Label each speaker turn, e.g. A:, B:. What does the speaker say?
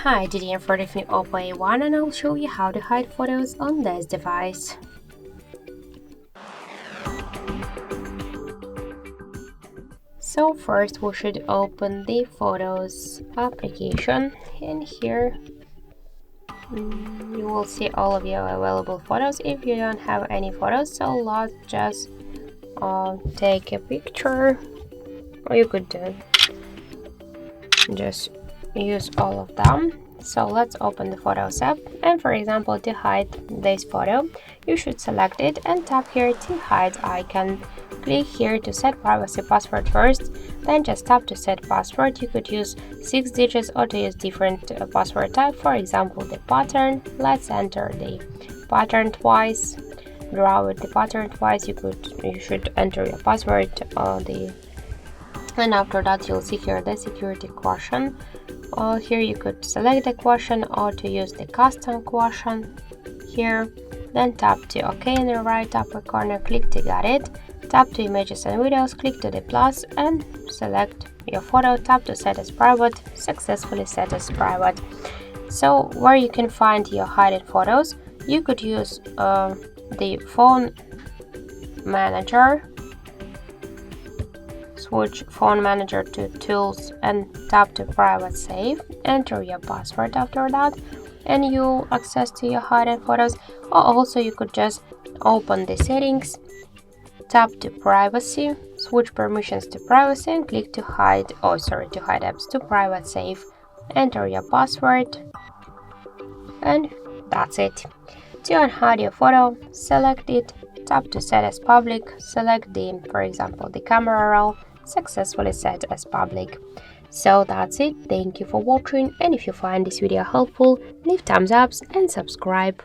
A: Hi, Didier for the new OPPO A1 and I'll show you how to hide photos on this device. So first we should open the Photos application, and here you will see all of your available photos. If you don't have any photos, so let's just take a picture, or you could just use all of them. So let's open the Photos app, and for example, to hide this photo, you should select it and tap here to hide icon. Click here to set privacy password first, then just tap to set password. You could use 6 digits or to use different password type, for example the pattern. Let's enter the pattern twice, draw with the pattern twice. You should enter your password and after that you'll see here the security question. Here you could select the question or to use the custom question here, then tap to OK in the right upper corner, click to get it, tap to images and videos, click to the plus and select your photo, tap to set as private, successfully set as private. So where you can find your hidden photos, you could use the phone manager, switch phone manager to tools and tap to private save, enter your password after that and you'll access to your hidden photos. Or also you could just open the settings, tap to privacy, switch permissions to privacy and click to hide apps to private save, enter your password and that's it. To unhide your photo, select it, tap to set as public, select for example the camera roll, successfully set as public. So that's it. Thank you for watching, and if you find this video helpful, leave thumbs up and subscribe.